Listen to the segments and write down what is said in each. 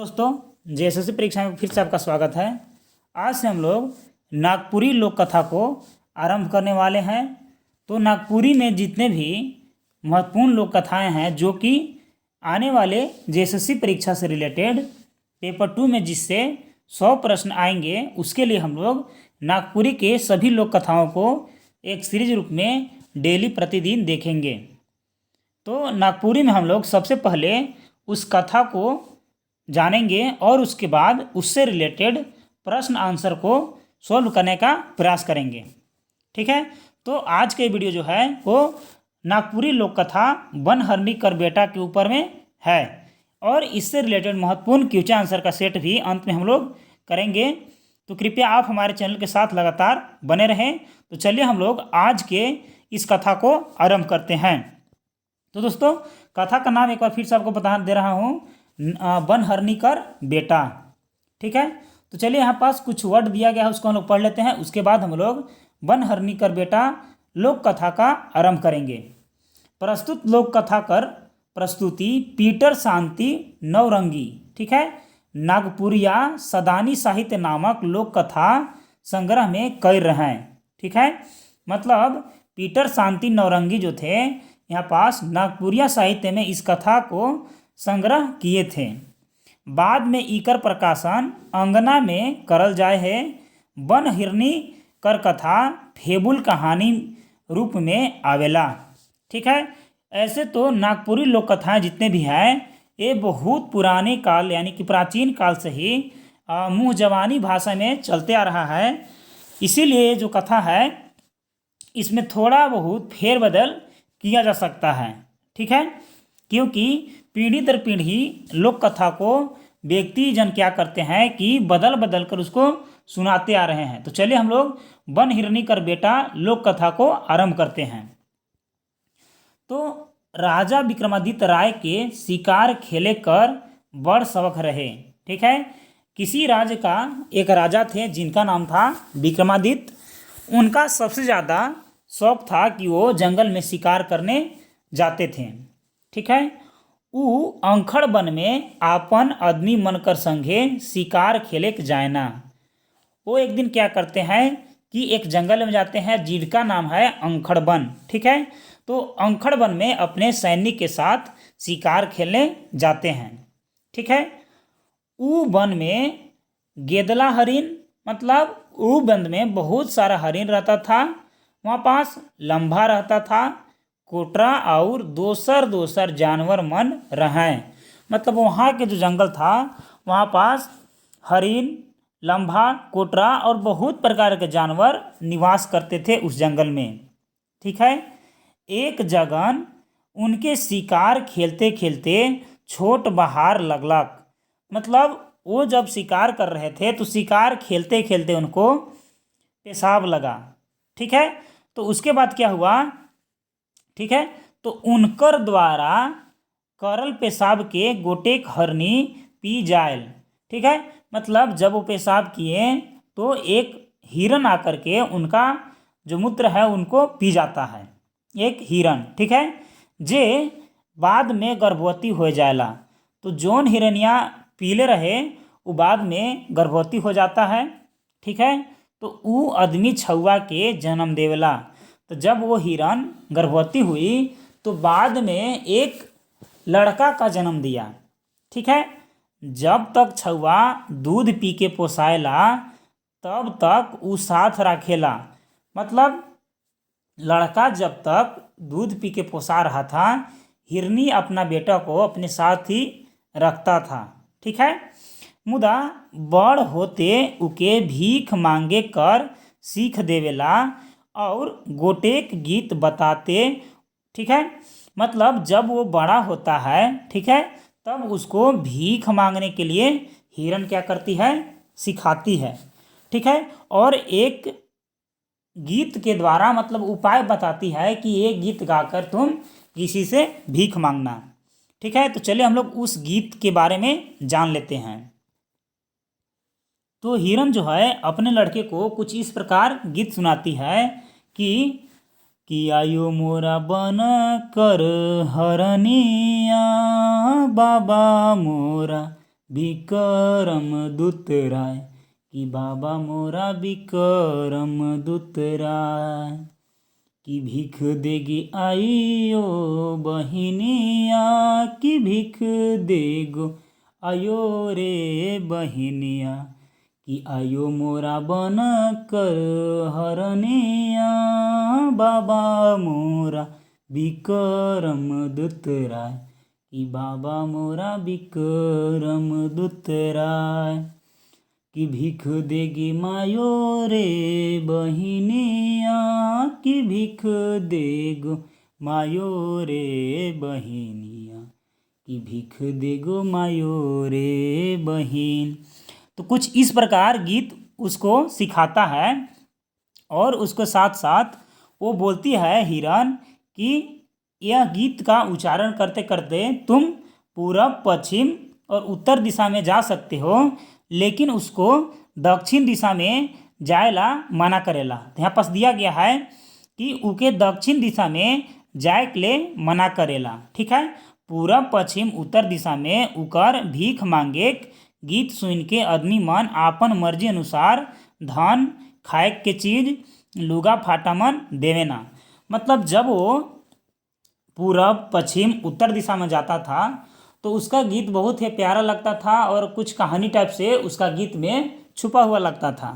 दोस्तों, जेएसएससी परीक्षा में फिर से आपका स्वागत है। आज से हम लोग नागपुरी लोक कथा को आरंभ करने वाले हैं। तो नागपुरी में जितने भी महत्वपूर्ण लोक कथाएँ हैं जो कि आने वाले जेएसएससी परीक्षा से रिलेटेड पेपर 2 में जिससे 100 प्रश्न आएंगे, उसके लिए हम लोग नागपुरी के सभी लोक कथाओं को एक सीरीज रूप में डेली प्रतिदिन देखेंगे। तो नागपुरी में हम लोग सबसे पहले उस कथा को जानेंगे और उसके बाद उससे रिलेटेड प्रश्न आंसर को सॉल्व करने का प्रयास करेंगे। ठीक है, तो आज के वीडियो जो है वो नागपुरी लोक कथा बनहरनी कर बेटा के ऊपर में है और इससे रिलेटेड महत्वपूर्ण क्वेश्चन आंसर का सेट भी अंत में हम लोग करेंगे। तो कृपया आप हमारे चैनल के साथ लगातार बने रहें। तो चलिए हम लोग आज के इस कथा को आरंभ करते हैं। तो दोस्तों, कथा का नाम एक बार फिर से आपको बता दे रहा हूँ, बनहरनी कर बेटा। ठीक है, तो चलिए यहाँ पास कुछ वर्ड दिया गया है, उसको हम लोग पढ़ लेते हैं। उसके बाद हम लोग बनहरनी कर बेटा लोक कथा का आरंभ करेंगे। प्रस्तुत लोक कथा कर प्रस्तुति पीटर शांति नवरंगी। ठीक है, नागपुरिया सदानी साहित्य नामक लोक कथा संग्रह में कर रहे हैं। ठीक है, मतलब पीटर शांति नवरंगी जो थे यहाँ पास नागपुरिया साहित्य में इस कथा को संग्रह किए थे। बाद में इकर प्रकाशन अंगना में करल जाए है। बनहरनी कर कथा फेबुल कहानी रूप में आवेला। ठीक है, ऐसे तो नागपुरी लोक कथाएँ जितने भी हैं ये बहुत पुराने काल यानी कि प्राचीन काल से ही मुँह जबानी भाषा में चलते आ रहा है। इसीलिए जो कथा है इसमें थोड़ा बहुत फेरबदल किया जा सकता है। ठीक है, क्योंकि पीढ़ी दर पीढ़ी लोक कथा को व्यक्ति जन क्या करते हैं कि बदल बदल कर उसको सुनाते आ रहे हैं। तो चलिए हम लोग बनहरनी कर बेटा लोक कथा को आरंभ करते हैं। तो राजा विक्रमादित्य राय के शिकार खेले कर बड़ शौक रहे। ठीक है, किसी राज्य का एक राजा थे जिनका नाम था विक्रमादित्य। उनका सबसे ज़्यादा शौक था कि वो जंगल में शिकार करने जाते थे। ठीक है, ऊ अंखड़ वन में आपन आदमी मनकर संगे शिकार खेले के जायना। वो एक दिन क्या करते हैं कि एक जंगल में जाते हैं जिनका नाम है अंखड़ वन। ठीक है, तो अंखड़ वन में अपने सैनिक के साथ शिकार खेलने जाते हैं। ठीक है, ऊ वन में गेदला हरिन, मतलब ऊ वन में बहुत सारा हरिन रहता था। वहाँ पास लम्भा रहता था, कोटरा और दोसर जानवर मन रहें। मतलब वहाँ के जो जंगल था वहाँ पास हरिन, लम्भा, कोटरा और बहुत प्रकार के जानवर निवास करते थे उस जंगल में। ठीक है, एक जगन उनके शिकार खेलते खेलते छोट बहार लगलक। मतलब वो जब शिकार कर रहे थे तो शिकार खेलते खेलते उनको पेशाब लगा। ठीक है, तो उसके बाद क्या हुआ, ठीक है, तो उनकर द्वारा करल पेशाब के गोटेक हरनी पी जायल। ठीक है, मतलब जब वो पेशाब किए तो एक हिरन आकर के उनका जो मूत्र है उनको पी जाता है, एक हिरन। ठीक है, जे बाद में गर्भवती हो जाएला। तो जोन हिरनिया पीले रहे वो बाद में गर्भवती हो जाता है। ठीक है, तो वो आदमी छुआ के जन्म देवेला। तो जब वो हिरन गर्भवती हुई तो बाद में एक लड़का का जन्म दिया। ठीक है, जब तक छुआ दूध पी के पोसाएला तब तक वो साथ रखेला। मतलब लड़का जब तक दूध पी के पोसा रहा था, हिरनी अपना बेटा को अपने साथ ही रखता था। ठीक है, मुदा बड़ होते उके भीख मांगे कर सीख देवेला और गोटेक गीत बताते। ठीक है, मतलब जब वो बड़ा होता है, ठीक है, तब उसको भीख मांगने के लिए हिरन क्या करती है, सिखाती है। ठीक है, और एक गीत के द्वारा मतलब उपाय बताती है कि ये गीत गाकर तुम किसी से भीख मांगना। ठीक है, तो चलिए हम लोग उस गीत के बारे में जान लेते हैं। तो हिरन जो है अपने लड़के को कुछ इस प्रकार गीत सुनाती है कि आयो मोरा बन कर हरनिया, बाबा मोरा विक्रम दुतराय, कि बाबा मोरा विक्रम दुतराय। कि भीख देगी आइयो बहिनिया, कि भीख देगो आयो रे बहिनिया। कि आयो मोरा बन कर हरनिया, बाबा मोरा विक्रम दुतराय। कि बाबा मोरा विक्रम दुतराय। कि भीख देगी मायो रे बहिनिया, कि भीख देगो मायो रे बहिनिया। कि भीख देगो मायो रे बहिन। तो कुछ इस प्रकार गीत उसको सिखाता है और उसके साथ साथ वो बोलती है हिरन कि यह गीत का उच्चारण करते करते तुम पूरब, पश्चिम और उत्तर दिशा में जा सकते हो, लेकिन उसको दक्षिण दिशा में जाएला मना करेला। तो यहाँ पास दिया गया है कि उके दक्षिण दिशा में जाए के लिए मना करेला। ठीक है, पूरब, पश्चिम, उत्तर दिशा में उकर भीख मांगे गीत सुन के आदमी मन आपन मर्जी अनुसार धन, खाए के चीज, लुगा फाटा मन देवेना। मतलब जब वो पूरब, पश्चिम, उत्तर दिशा में जाता था तो उसका गीत बहुत ही प्यारा लगता था और कुछ कहानी टाइप से उसका गीत में छुपा हुआ लगता था।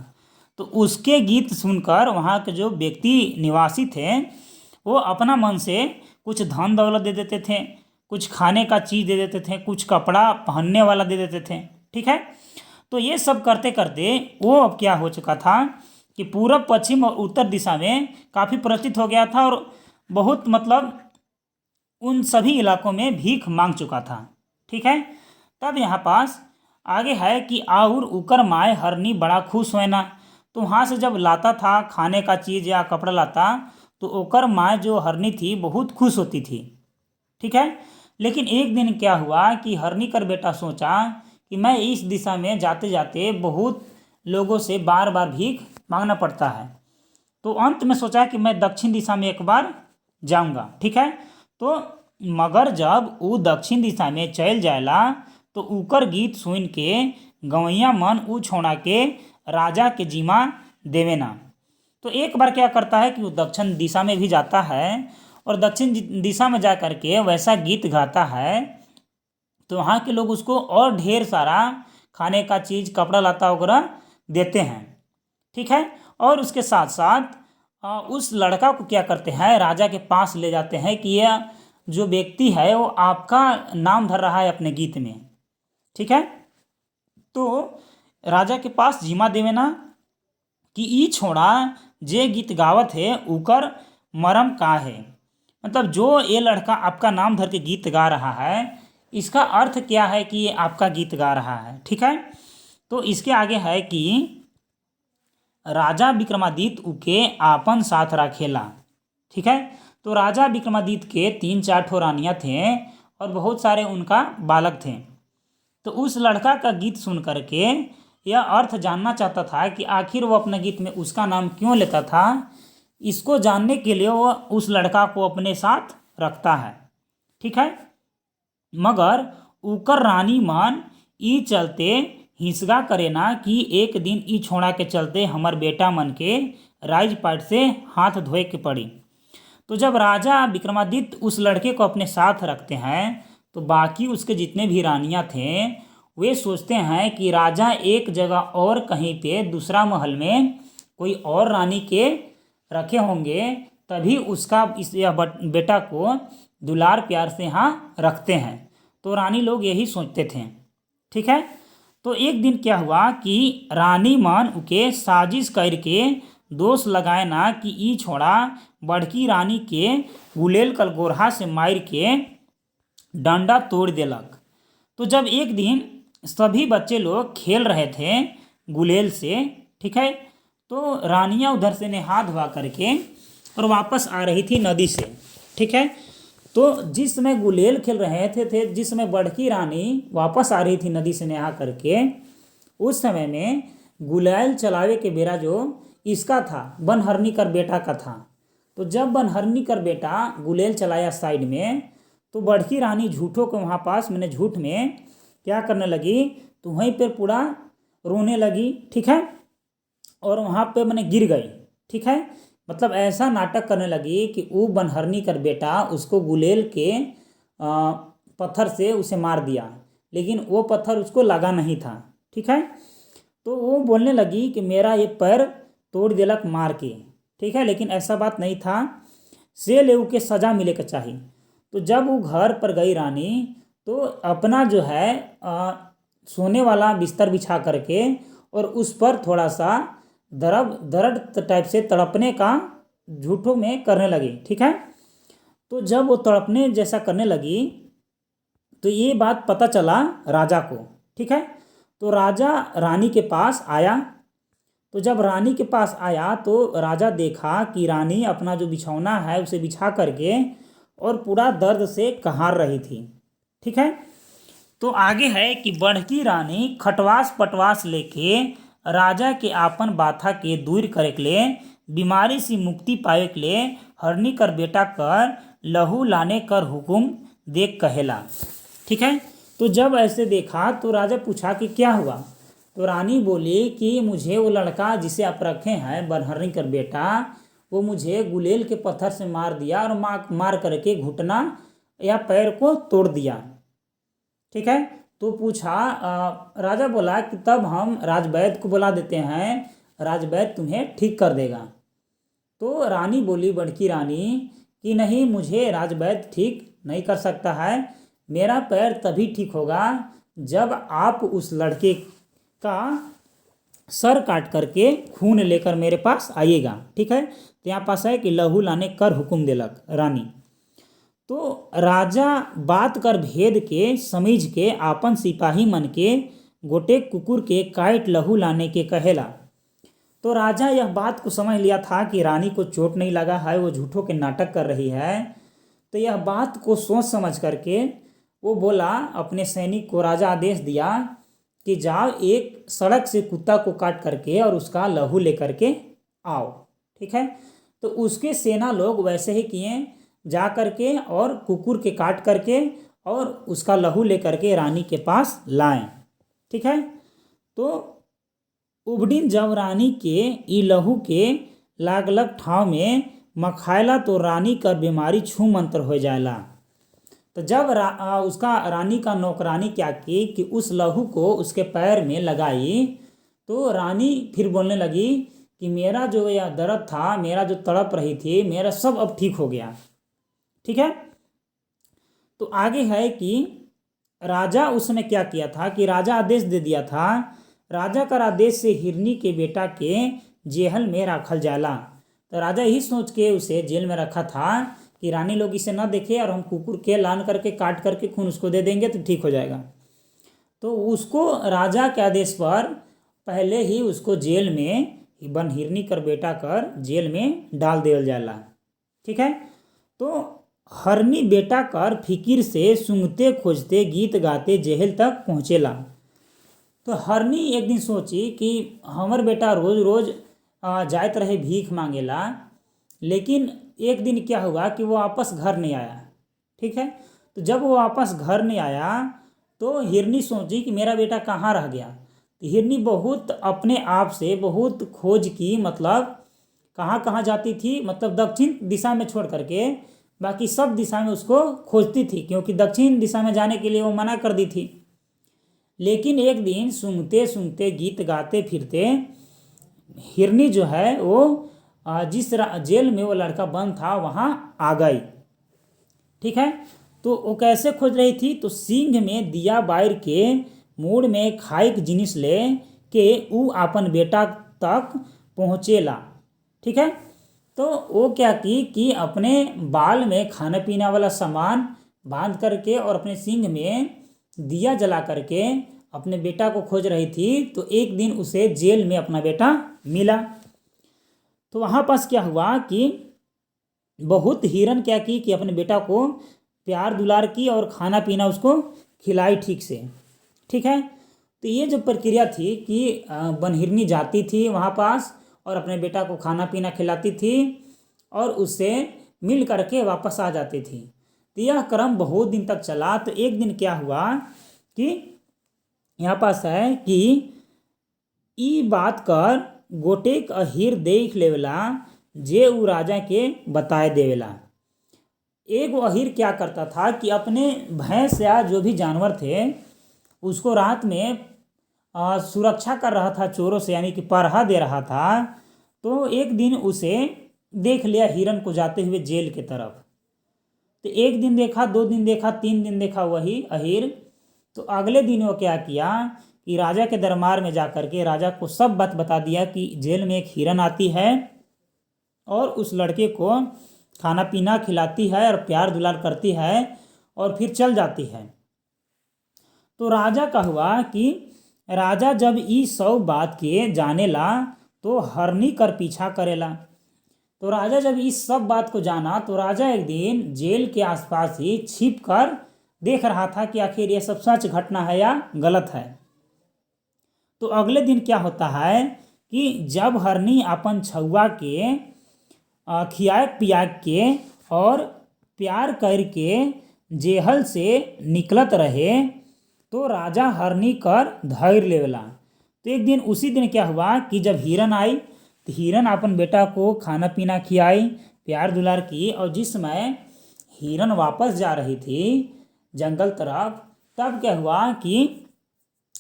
तो उसके गीत सुनकर वहाँ के जो व्यक्ति निवासी थे वो अपना मन से कुछ धन दौलत दे देते थे, कुछ खाने का चीज़ दे देते थे, कुछ कपड़ा पहनने वाला दे देते थे। ठीक है, तो ये सब करते करते वो अब क्या हो चुका था कि पूरब, पश्चिम और उत्तर दिशा में काफ़ी परिचित हो गया था और बहुत मतलब उन सभी इलाकों में भीख मांग चुका था। ठीक है, तब यहाँ पास आगे है कि आउर उकर माए हरनी बड़ा खुश होना। तो वहाँ से जब लाता था खाने का चीज़ या कपड़ा लाता तो ओकर माए जो हरनी थी बहुत खुश होती थी। ठीक है, लेकिन एक दिन क्या हुआ कि हरनी कर बेटा सोचा कि मैं इस दिशा में जाते जाते बहुत लोगों से बार बार भीख मांगना पड़ता है, तो अंत में सोचा कि मैं दक्षिण दिशा में एक बार जाऊंगा। ठीक है, तो मगर जब वो दक्षिण दिशा में चल जाएला तो उकर गीत सुन के गवैया मन ऊ छोड़ा के राजा के जिम्मा देवेना। तो एक बार क्या करता है कि वो दक्षिण दिशा में भी जाता है और दक्षिण दिशा में जा करके वैसा गीत गाता है तो वहाँ के लोग उसको और ढेर सारा खाने का चीज़, कपड़ा लता वगैरह देते हैं। ठीक है, और उसके साथ साथ उस लड़का को क्या करते हैं, राजा के पास ले जाते हैं कि यह जो व्यक्ति है वो आपका नाम धर रहा है अपने गीत में। ठीक है, तो राजा के पास जिम्मा देवेना कि ई छोड़ा जे गीत गावत है उकर मरम का है। मतलब जो ये लड़का आपका नाम धर के गीत गा रहा है इसका अर्थ क्या है कि ये आपका गीत गा रहा है। ठीक है, तो इसके आगे है कि राजा विक्रमादित्य उके आपन साथ रखेला। ठीक है, तो राजा विक्रमादित्य के 3-4 ठो रानियाँ थे और बहुत सारे उनका बालक थे। तो उस लड़का का गीत सुन करके यह अर्थ जानना चाहता था कि आखिर वो अपने गीत में उसका नाम क्यों लेता था। इसको जानने के लिए वो उस लड़का को अपने साथ रखता है। ठीक है, मगर उकर रानी मन ई चलते हिंसगा करे ना कि एक दिन ई छोड़ा के चलते हमर बेटा मन के राजपाट से हाथ धोए के पड़ी। तो जब राजा विक्रमादित्य उस लड़के को अपने साथ रखते हैं तो बाकी उसके जितने भी रानियां थे वे सोचते हैं कि राजा एक जगह और कहीं पे दूसरा महल में कोई और रानी के रखे होंगे तभी उसका यह बेटा को दुलार प्यार से यहाँ रखते हैं। तो रानी लोग यही सोचते थे। ठीक है, तो एक दिन क्या हुआ कि रानी मन उके साजिश करके दोष लगाए ना कि ई छोड़ा बड़की रानी के गुलेल कल गोरहा से मार के डंडा तोड़ देलक। तो जब एक दिन सभी बच्चे लोग खेल रहे थे गुलेल से, ठीक है, तो रानियां उधर से नहा धोवा करके और वापस आ रही थी नदी से। ठीक है, तो जिस समय गुलेल खेल रहे थे जिस समय बड़की रानी वापस आ रही थी नदी से नहा करके, उस समय में गुलेल चलावे के बेरा जो इसका था बनहरनी कर बेटा का था। तो जब बनहरनी कर बेटा गुलेल चलाया साइड में तो बड़की रानी झूठों को वहाँ पास मैंने झूठ में क्या करने लगी, तो वहीं पर पूरा रोने लगी, ठीक है, और वहाँ पे मैंने गिर गई, ठीक है। मतलब ऐसा नाटक करने लगी कि वो बनहरनी कर बेटा उसको गुलेल के पत्थर से उसे मार दिया, लेकिन वो पत्थर उसको लगा नहीं था, ठीक है। तो वो बोलने लगी कि मेरा ये पैर तोड़ दिलक मार के, ठीक है, लेकिन ऐसा बात नहीं था, से ले के सजा मिले के चाहिए। तो जब वो घर पर गई रानी, तो अपना जो है सोने वाला बिस्तर बिछा करके और उस पर थोड़ा सा दर्द टाइप से तड़पने का झूठों में करने लगी, ठीक है। तो जब वो तड़पने जैसा करने लगी तो ये बात पता चला राजा को, ठीक है। तो राजा रानी के पास आया। तो जब रानी के पास आया तो राजा देखा कि रानी अपना जो बिछौना है उसे बिछा करके और पूरा दर्द से कहार रही थी, ठीक है। तो आगे है कि बड़की रानी खटवास पटवास लेके राजा के आपन बाथा के दूर करे के लिए, बीमारी से मुक्ति पावे के लिए हरनी कर बेटा कर लहू लाने कर हुकुम देख कहेला, ठीक है। तो जब ऐसे देखा तो राजा पूछा कि क्या हुआ। तो रानी बोली कि मुझे वो लड़का जिसे आप रखे हैं बनहरनी कर बेटा, वो मुझे गुलेल के पत्थर से मार दिया और मार करके घुटना या पैर को तोड़ दिया, ठीक है। तो पूछा राजा बोला कि तब हम राजवैद्य को बुला देते हैं, राजवैद्य तुम्हें ठीक कर देगा। तो रानी बोली, बड़की रानी, कि नहीं, मुझे राजवैद्य ठीक नहीं कर सकता है, मेरा पैर तभी ठीक होगा जब आप उस लड़के का सर काट करके खून लेकर मेरे पास आइएगा, ठीक है। तो यहाँ पास है कि लहू लाने कर हुकुम देलक रानी। तो राजा बात कर भेद के समझ के आपन सिपाही मन के गोटे कुकुर के काट लहू लाने के कहेला। तो राजा यह बात को समझ लिया था कि रानी को चोट नहीं लगा है, वो झूठों के नाटक कर रही है। तो यह बात को सोच समझ करके वो बोला, अपने सैनिक को राजा आदेश दिया कि जाओ एक सड़क से कुत्ता को काट करके और उसका लहू लेकर के आओ, ठीक है। तो उसके सेना लोग वैसे ही किए, जा करके और कुकुर के काट करके और उसका लहू लेकर के रानी के पास लाएं, ठीक है। तो उबडिन जब रानी के ई लहू के लागलक ठाव में मखायला तो रानी का बीमारी छू मंत्र हो जाएला। तो जब उसका रानी का नौकरानी क्या की कि उस लहू को उसके पैर में लगाई, तो रानी फिर बोलने लगी कि मेरा जो यह दर्द था, मेरा जो तड़प रही थी, मेरा सब अब ठीक हो गया, ठीक है। तो आगे है कि राजा उस समय क्या किया था कि राजा आदेश दे दिया था, राजा का आदेश से हिरनी के बेटा के जेहल में रखल जाला। तो राजा यही सोच के उसे जेल में रखा था कि रानी लोग इसे न देखे और हम कुकुर के लान करके काट करके खून उसको दे देंगे तो ठीक हो जाएगा। तो उसको राजा के आदेश पर पहले ही उसको जेल में बनहिरनी कर बेटा कर जेल में डाल दिया जाला, ठीक है। तो हरनी बेटा कर फिकिर से सूंघते खोजते गीत गाते जेहल तक पहुँचेला। तो हरनी एक दिन सोची कि हमर बेटा रोज रोज जात रहे भीख मांगेला, लेकिन एक दिन क्या हुआ कि वो वापस घर नहीं आया, ठीक है। तो जब वो वापस घर नहीं आया तो हिरनी सोची कि मेरा बेटा कहाँ रह गया। तो हिरनी बहुत अपने आप से बहुत खोज की, मतलब कहाँ कहाँ जाती थी, मतलब दक्षिण दिशा में छोड़ करके बाकी सब दिशा में उसको खोजती थी, क्योंकि दक्षिण दिशा में जाने के लिए वो मना कर दी थी। लेकिन एक दिन सूंघते सूंघते गीत गाते फिरते हिरनी जो है वो जिस जेल में वो लड़का बंद था वहाँ आ गई, ठीक है। तो वो कैसे खोज रही थी, तो सींग में दिया बार के मूड में खाइक जिनिस ले के ऊ अपन बेटा तक पहुँचेला, ठीक है। तो वो क्या की कि अपने बाल में खाने पीने वाला सामान बांध करके और अपने सींग में दिया जला करके अपने बेटा को खोज रही थी। तो एक दिन उसे जेल में अपना बेटा मिला। तो वहाँ पास क्या हुआ कि बहुत हिरन क्या की कि अपने बेटा को प्यार दुलार की और खाना पीना उसको खिलाई ठीक से, ठीक है। तो ये जो प्रक्रिया थी कि बनहिरनी जाती थी वहाँ पास और अपने बेटा को खाना पीना खिलाती थी और उससे मिल करके वापस आ जाती थी। तो यह क्रम बहुत दिन तक चला। तो एक दिन क्या हुआ कि यहाँ पास है कि ई बात कर गोटेक अहीर देख लेवला जे उ राजा के बताए देवेला। एक वो अहीर क्या करता था कि अपने भैंस या जो भी जानवर थे उसको रात में सुरक्षा कर रहा था चोरों से, यानी कि पहरा दे रहा था। तो एक दिन उसे देख लिया हिरन को जाते हुए जेल के तरफ। तो एक दिन देखा, 2 दिन देखा, 3 दिन देखा वही अहीर। तो अगले दिन वो क्या किया कि राजा के दरबार में जाकर के राजा को सब बात बता दिया कि जेल में एक हिरन आती है और उस लड़के को खाना पीना खिलाती है और प्यार दुलार करती है और फिर चल जाती है। तो राजा का हुआ कि राजा जब ई सब बात के जानेला तो हरनी कर पीछा करेला। तो राजा जब इस सब बात को जाना तो राजा एक दिन जेल के आसपास ही छिप कर देख रहा था कि आखिर ये सब सच घटना है या गलत है। तो अगले दिन क्या होता है कि जब हरनी अपन छुआ के खियाए पिया के और प्यार करके जेहल से निकलत रहे तो राजा हरनी कर धैर्य लेवला। तो एक दिन उसी दिन क्या हुआ कि जब हिरन आई तो हिरन अपन बेटा को खाना पीना खिलाई, प्यार दुलार की, और जिस समय हिरन वापस जा रही थी जंगल तरफ, तब क्या हुआ कि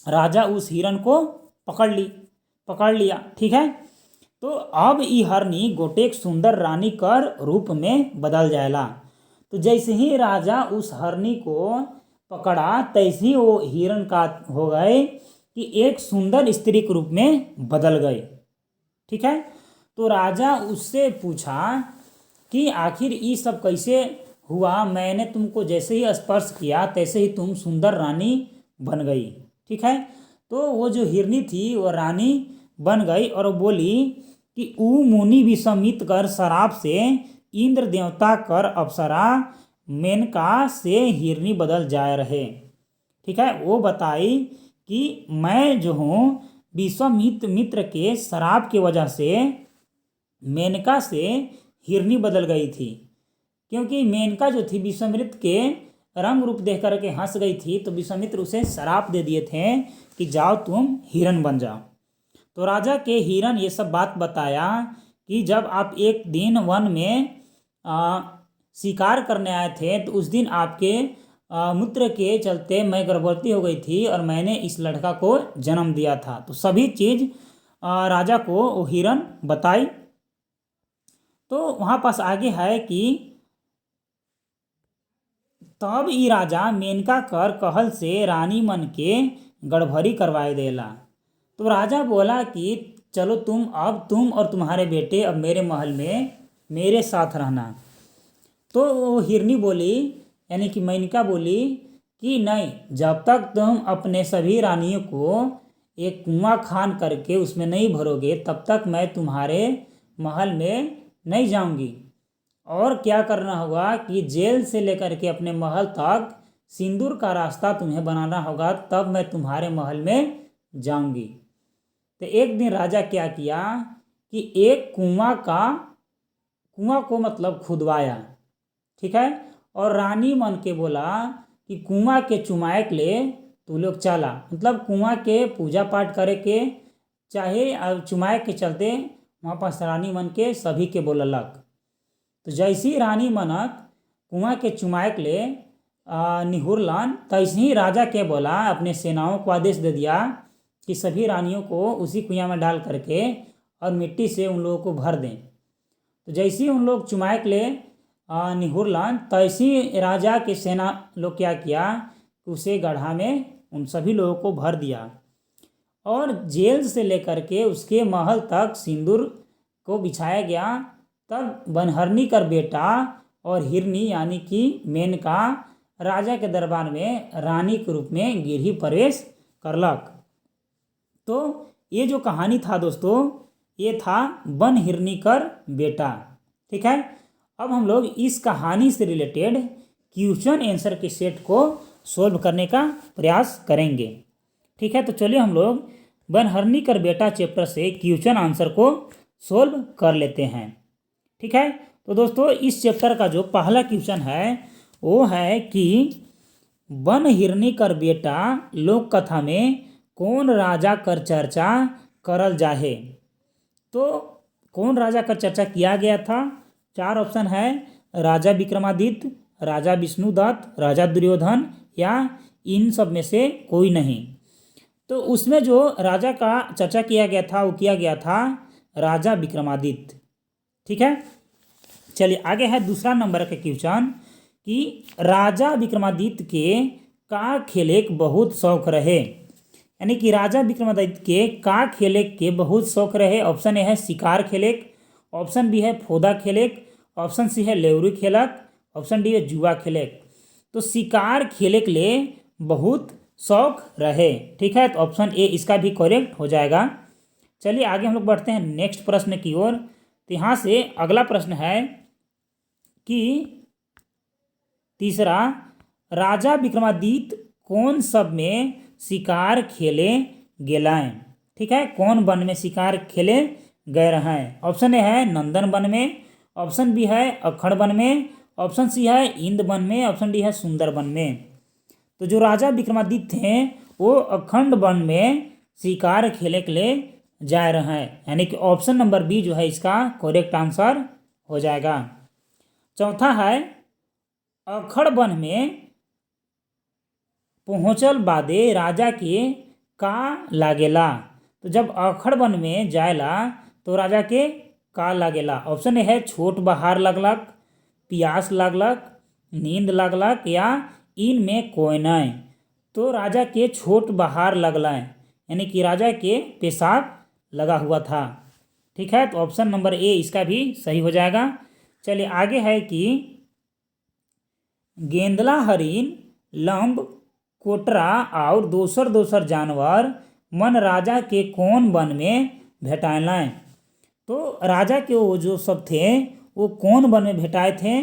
राजा उस हिरन को पकड़ लिया। ठीक है। तो अब ई हरनी गोटेक सुंदर रानी कर रूप में बदल जाएला। तो जैसे ही राजा उस हरनी को पकड़ा तैसे ही वो हिरन का हो गए कि एक सुंदर स्त्री के रूप में बदल गए। ठीक है। तो राजा उससे पूछा कि आखिर ये सब कैसे हुआ, मैंने तुमको जैसे ही स्पर्श किया तैसे ही तुम सुंदर रानी बन गई। ठीक है। तो वो जो हिरनी थी वो रानी बन गई और वो बोली कि ऊ मुनि विषमित कर शराब से इंद्र देवता कर अप्सरा मेनका से हिरनी बदल जाए रहे। ठीक है। वो बताई कि मैं जो हूँ विश्वामित्र मित्र के शराब की वजह से मेनका से हिरनी बदल गई थी, क्योंकि मेनका जो थी विश्वामित्र के रंग रूप देख करके हंस गई थी। तो विश्वामित्र उसे श्राप दे दिए थे कि जाओ तुम हिरन बन जाओ। तो राजा के हिरन ये सब बात बताया कि जब आप एक दिन वन में शिकार करने आए थे तो उस दिन आपके मूत्र के चलते मैं गर्भवती हो गई थी और मैंने इस लड़का को जन्म दिया था। तो सभी चीज़ राजा को वो हिरन बताई। तो वहाँ पास आगे है कि तब ई राजा मेनका कर कहल से रानी मन के गड़बड़ी करवाए देला। तो राजा बोला कि चलो तुम और तुम्हारे बेटे अब मेरे महल में मेरे साथ रहना। तो वो हिरनी बोली, यानी कि मेनका बोली कि नहीं, जब तक तुम अपने सभी रानियों को एक कुआं खान करके उसमें नहीं भरोगे तब तक मैं तुम्हारे महल में नहीं जाऊंगी। और क्या करना होगा कि जेल से लेकर के अपने महल तक सिंदूर का रास्ता तुम्हें बनाना होगा, तब मैं तुम्हारे महल में जाऊंगी। तो एक दिन राजा क्या किया कि एक कुआं को मतलब खुदवाया। ठीक है। और रानी मन के बोला कि कुआं के चुमाए के लिए तू लोग चला, मतलब कुआं के पूजा पाठ करे के चाहे चुमाए के चलते वहाँ पास रानी मन के सभी के बोललक। तो जैसी रानी मनक कुआं के चुमाए के लिए निहुरलन तैसे ही राजा के बोला, अपने सेनाओं को आदेश दे दिया कि सभी रानियों को उसी कुआं में डाल करके और मिट्टी से उन लोगों को भर दें। तो जैसे ही उन लोग चुमाए के लिए निहुरलन तैसे ही राजा के सेना लोग क्या किया कि उसे गड्ढा में उन सभी लोगों को भर दिया और जेल से लेकर के उसके महल तक सिंदूर को बिछाया गया। तब बनहरनी कर बेटा और हिरनी यानी कि मेनका राजा के दरबार में रानी के रूप में गिरही प्रवेश करलक। तो ये जो कहानी था दोस्तों, ये था बनहिरनी कर बेटा। ठीक है। अब हम लोग इस कहानी से रिलेटेड क्वेश्चन आंसर के सेट को सोल्व करने का प्रयास करेंगे। ठीक है। तो चलिए हम लोग बनहरनी कर बेटा चैप्टर से क्वेश्चन आंसर को सोल्व कर लेते हैं। ठीक है। तो दोस्तों इस चैप्टर का जो पहला क्वेश्चन है वो है कि बन हिरनी कर बेटा लोक कथा में कौन राजा कर चर्चा करल जाहे। तो कौन राजा का चर्चा किया गया था? 4 ऑप्शन है, राजा विक्रमादित्य, राजा विष्णुदत्त, राजा दुर्योधन या इन सब में से कोई नहीं। तो उसमें जो राजा का चर्चा किया गया था वो किया गया था राजा विक्रमादित्य। ठीक है, चलिए आगे है दूसरा नंबर का क्वेश्चन कि राजा विक्रमादित्य के का खेले के बहुत शौक रहे। यानी कि राजा विक्रमादित्य के का खेले के बहुत शौक रहे। ऑप्शन ए है शिकार खेलेक, ऑप्शन बी है फोदा खेलेक, ऑप्शन सी है लेवरी खेलक, ऑप्शन डी है जुआ खेलेक। तो शिकार खेले के लिए बहुत शौक रहे। ठीक है, तो ऑप्शन ए इसका भी करेक्ट हो जाएगा। चलिए आगे हम लोग बढ़ते हैं नेक्स्ट प्रश्न की ओर। तो यहाँ से अगला प्रश्न है कि तीसरा, राजा विक्रमादित्य कौन सब में शिकार खेले गेलाएं। ठीक है, कौन वन में शिकार खेले गए हैं। ऑप्शन ए है नंदन वन में, ऑप्शन बी है अखड़ वन में, ऑप्शन सी है इंद वन में, ऑप्शन डी है सुंदर वन में। तो जो राजा विक्रमादित्य थे वो अखंड वन में शिकार खेले के लिए जा रहे हैं। यानी कि ऑप्शन नंबर बी जो है इसका करेक्ट आंसर हो जाएगा। चौथा है अखड़ वन में पहुँचल बादे राजा के का लागेला। तो जब अखड़ वन में जाएला तो राजा के का लागेला। ऑप्शन ए है छोट बहार लगलक, प्यास लगलक, नींद लगलक या इनमें कोई नहीं। तो राजा के छोट बहार लगला, यानी कि राजा के पेशाब लगा हुआ था। ठीक है, तो ऑप्शन नंबर ए इसका भी सही हो जाएगा। चलिए आगे है कि गेंदला हरिन लंब कोटरा और दोसर दोसर जानवर मन राजा के कौन वन में भेटाएं। तो राजा के वो जो सब थे वो कौन वन में भेटाए थे।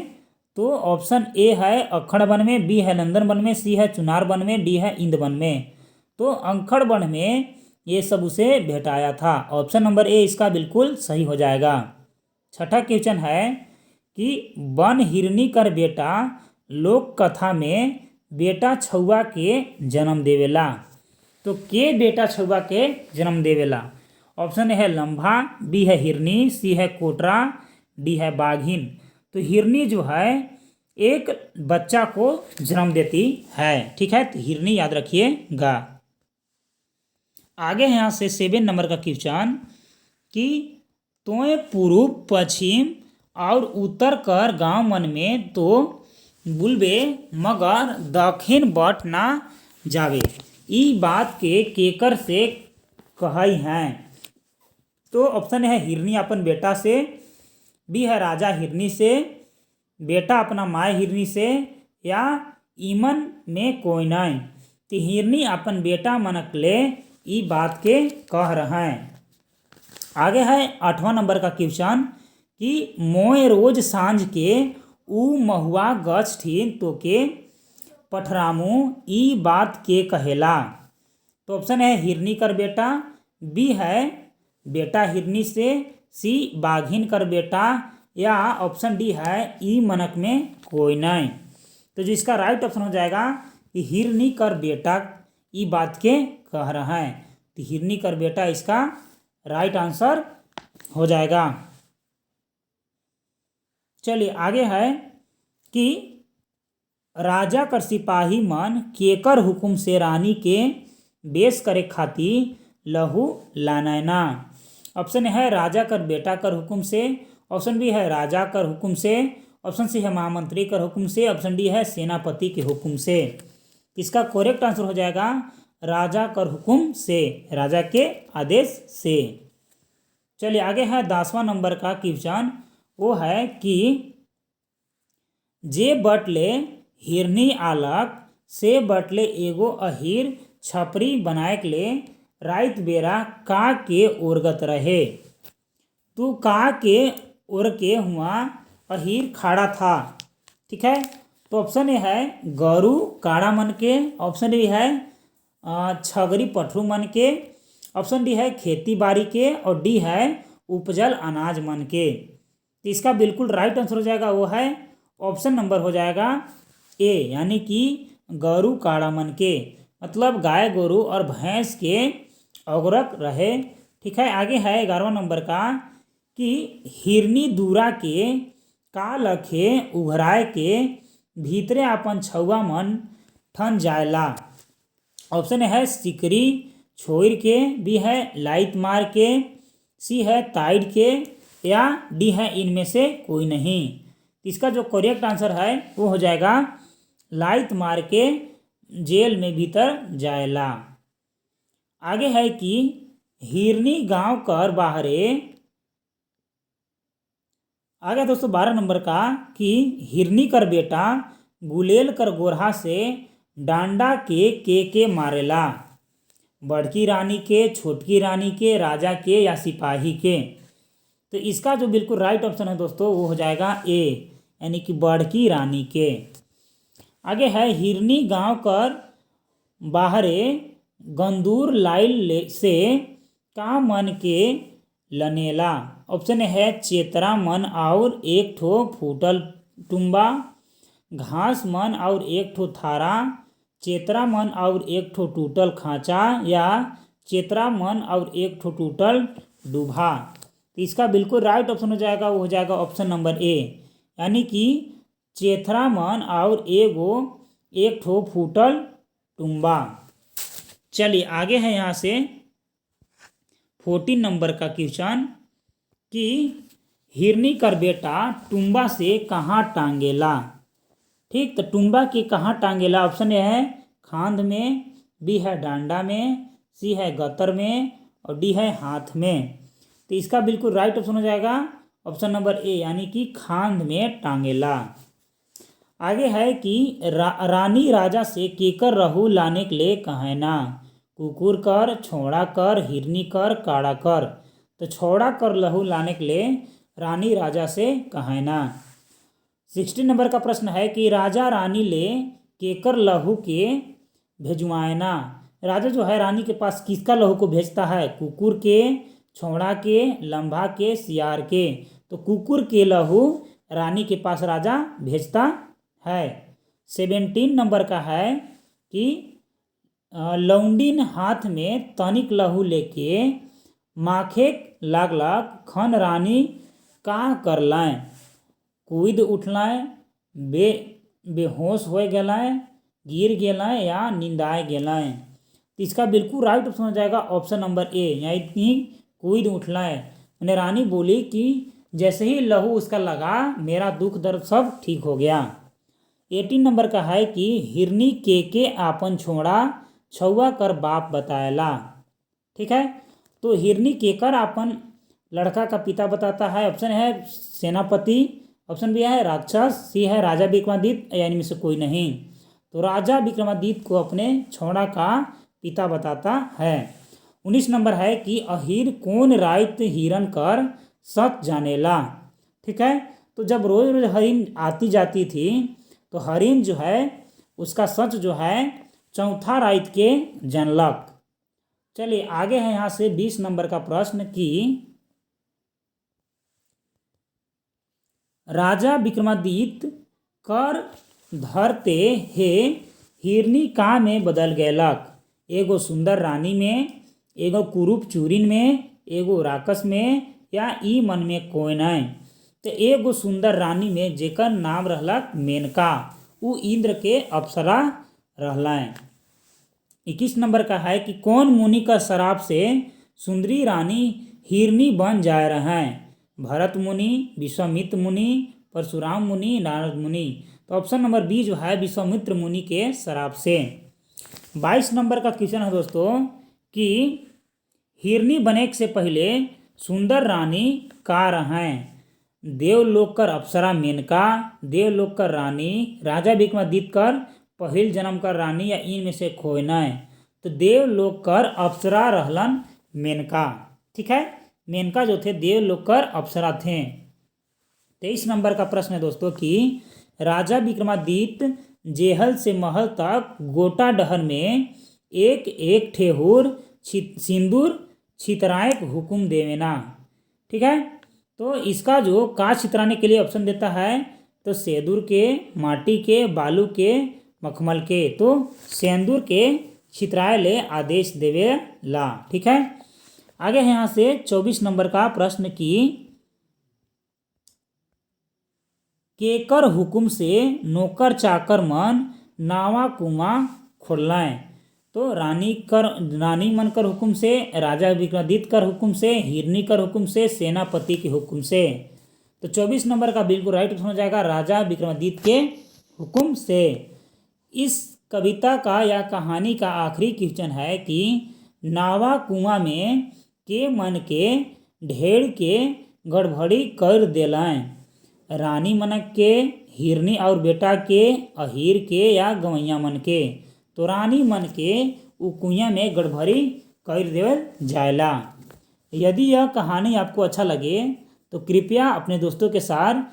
तो ऑप्शन ए है अखड़ वन में, बी है नंदन वन में, सी है चुनार वन में, डी है इंद वन में। तो अखड़ वन में ये सब उसे भेटाया था। ऑप्शन नंबर ए इसका बिल्कुल सही हो जाएगा। छठा क्वेश्चन है कि बन हिरनी कर बेटा लोक कथा में बेटा छुआ के जन्म देवेला। तो के बेटा छुआ के जन्म देवेला। ऑप्शन ए है लंभा, बी है हिरनी, सी है कोटरा, डी है बाघिन। तो हिरनी जो है एक बच्चा को जन्म देती है। ठीक है, तो हिरनी याद रखिएगा। आगे यहाँ से 7 नंबर का क्वेश्चन कि तोय पूर्व पश्चिम और उत्तर कर गांव मन में तो बुलबे मगर दक्षिण बट ना जावे। ई बात के केकर से कहई हैं। तो ऑप्शन है हिरनी अपन बेटा से, बी है राजा हिरनी से, बेटा अपना माय हिरनी से या ईमन में कोई नहीं। तो हिरनी अपन बेटा मनक ले ई बात के कह रहे हैं। आगे है 8वां नंबर का क्वेश्चन कि मोए रोज सांझ के ऊ महुआ गछ ठीन तो के पठरामू ई बात के कहेला। तो ऑप्शन है हिरनी कर बेटा, बी है बेटा हिरनी से, सी बाघिन कर बेटा या ऑप्शन डी है ई मनक में कोई नहीं। तो जिसका राइट ऑप्शन हो जाएगा कि हिरनी कर बेटा ई बात के कह रहा है। तो हिरनी कर बेटा इसका राइट आंसर हो जाएगा। चलिए आगे है कि राजा कर सिपाही मन केकर हुकुम से रानी के बेस करे खातिर लहू लानैना। ऑप्शन है राजा कर बेटा कर हुकुम से, ऑप्शन बी है राजा कर हुकुम से, ऑप्शन सी है महामंत्री कर हुकुम से, ऑप्शन डी है सेनापति के हुकुम से। इसका करेक्ट आंसर हो जाएगा राजा कर हुकुम से, राजा के आदेश से। चलिए आगे है 10वां नंबर का क्वेश्चन, वो है कि जे बटले हिरनी आलक से बटले एगो अहीर छपरी बनाए के ले रात बेरा का के ओरगत रहे। तो का के ओर के हुआ अहीर खाड़ा था। ठीक है, तो ऑप्शन ए है गरू काड़ा मन के, ऑप्शन बी है छगरी पठरू मन के, ऑप्शन डी है खेती बाड़ी के और डी है उपजल अनाज मन के। तो इसका बिल्कुल राइट आंसर हो जाएगा वो है ऑप्शन नंबर हो जाएगा ए, यानी कि गौरू काड़ामन के, मतलब गाय गोरू और भैंस के अगरक रहे। ठीक है, आगे है 11वां नंबर का कि हिरनी दूरा के का लखे उघराए के भीतरे अपन छुआ मन ठन जायला। ऑप्शन है सिकरी छोड़ के, बी है लाइत मार के, सी है ताइड के, या डी है इनमें से कोई नहीं। इसका जो करेक्ट आंसर है वो हो जाएगा लाइत मार के जेल में भीतर जायला। आगे है कि हिरनी गांव कर बाहरे, आगे दोस्तों 12 नंबर का कि हिरनी कर बेटा गुलेल कर गोरहा से डांडा के मारेला, बड़की रानी के, छोटकी रानी के, राजा के या सिपाही के। तो इसका जो बिल्कुल राइट ऑप्शन है दोस्तों वो हो जाएगा ए, यानी कि बड़की रानी के। आगे है हिरनी गांव कर बाहरे गंदूर लाइल से का मन के लनेला। ऑप्शन है चेतरा मन और एक ठो फूटल टुम्बा, घास मन और एक ठो थारा, चेतरा मन और एक ठो टूटल खांचा, या चेतरा मन और एक ठो टूटल डूबा। तो इसका बिल्कुल राइट ऑप्शन हो जाएगा वो हो जाएगा ऑप्शन नंबर ए, यानी कि चेतरा मन और एक ठो फूटल टुम्बा। चलिए आगे है यहाँ से 14 नंबर का क्वेश्चन कि हिरनी कर बेटा टुम्बा से कहाँ टांगेला। ठीक, तो टुम्बा के कहाँ टांगेला। ऑप्शन ए है खांद में, बी है डांडा में, सी है गतर में, और डी है हाथ में। तो इसका बिल्कुल राइट ऑप्शन हो जाएगा ऑप्शन नंबर ए, यानी कि खांद में टांगेला। आगे है कि रानी राजा से केकर रहू लाने के लिए कहना। कुकुर कर, छोड़ा कर, हिरनी कर, काड़ा कर। तो छोड़ा कर लहू लाने के लिए रानी राजा से कहना। 16 नंबर का प्रश्न है कि राजा रानी ले केकर लहू के भेजवाएना। राजा जो है रानी के पास किसका लहू को भेजता है, कुकुर के, छोड़ा के, लंबा के, सियार के। तो कुकुर के लहू रानी के पास राजा भेजता है। 17 नंबर का है कि लौंडिन हाथ में तनिक लहू लेके माखे लागलक खन रानी का करलाएं, कूद उठलाएं, बेहोश हो गलाएं, गिर गलाएं या निंदाए गलाएं। तो इसका बिल्कुल राइट ऑप्शन हो जाएगा ऑप्शन नंबर ए, यानी कि कूद उठलाएं। मैंने रानी बोली कि जैसे ही लहू उसका लगा मेरा दुख दर्द सब ठीक हो गया। 18 नंबर का है कि हिरनी के आपन छोड़ा छुआ कर बाप बताएला। ठीक है, तो हिरनी केकर आपन लड़का का पिता बताता है। ऑप्शन है सेनापति, ऑप्शन बी है राक्षस, सी है राजा विक्रमादित्य, या इनमें से कोई नहीं। तो राजा विक्रमादित्य को अपने छोड़ा का पिता बताता है। 19 नंबर है कि अहीर कौन राइत हिरन कर सच जानेला। ठीक है, तो जब रोज रोज हरिन आती जाती थी तो हरिन जो है उसका सच जो है चौथा राइत के जनलक। चलिए आगे है यहाँ से 20 नंबर का प्रश्न कि राजा विक्रमादित्य कर धरते हे हिरनी का में बदल गैलक। एगो सुंदर रानी में, एगो कुरूप चूरिन में, एगो राक्षस में, या ई मन में कोई नहीं। तो एगो सुंदर रानी में जेकर नाम रहलक मेनका, उ इंद्र के अप्सरा रहलें। 21 नंबर का है कि कौन मुनि का शराब से सुंदरी रानी हिरनी बन जा रहे हैं। भरत मुनि, विश्वामित्र मुनि, परशुराम मुनि, नारद मुनि। तो ऑप्शन नंबर बी जो है विश्वामित्र मुनि के शराब से। 22 नंबर का क्वेश्चन है दोस्तों कि हिरनी बने से पहले सुंदर रानी का रहें। देवलोक कर अप्सरा मेनका, देवलोक कर रानी, राजा विक्रमादित्य कर पहिल जन्म कर रानी, या इनमें से कोई नहीं। तो देवलोक कर अप्सरा रहलन मेनका। ठीक है, मेनका जो थे देवलोक कर अप्सरा थे। 23 नंबर का प्रश्न है दोस्तों कि राजा विक्रमादित्य जेहल से महल तक गोटा डहर में एक एक ठेहुर सिंदूर छितराए हुकुम देवेना। ठीक है, तो इसका जो का छितराने के लिए ऑप्शन देता है तो सेदूर के, माटी के, बालू के, मखमल के, तो सेंदूर के छितराय ले आदेश देवे ला। ठीक है, आगे है यहाँ से 24 नंबर का प्रश्न की केकर हुकुम से नौकर चाकर मन नावा कुआं खोदलाएं। तो रानी मन कर हुकुम से, राजा विक्रमादित्य कर हुकुम से, हिरनी कर हुकुम से, सेनापति के हुकुम से। तो 24 नंबर का बिल्कुल राइट हो जाएगा राजा विक्रमादित्य के हुकुम से। इस कविता का या कहानी का आखिरी क्वेश्चन है कि नावा कुआं में के मन के ढेर के गड़बड़ी कर देलाएं। रानी मनक के, हिरनी और बेटा के, अहीर के या गवैया मन के। तो रानी मन के उ कुइया में गड़बड़ी कर देवल जायला। यदि यह कहानी आपको अच्छा लगे तो कृपया अपने दोस्तों के साथ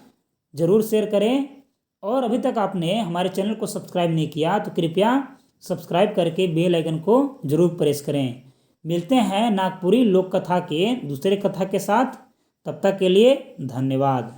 ज़रूर शेयर करें, और अभी तक आपने हमारे चैनल को सब्सक्राइब नहीं किया तो कृपया सब्सक्राइब करके बेल आइकन को जरूर प्रेस करें। मिलते हैं नागपुरी लोक कथा के दूसरे कथा के साथ, तब तक के लिए धन्यवाद।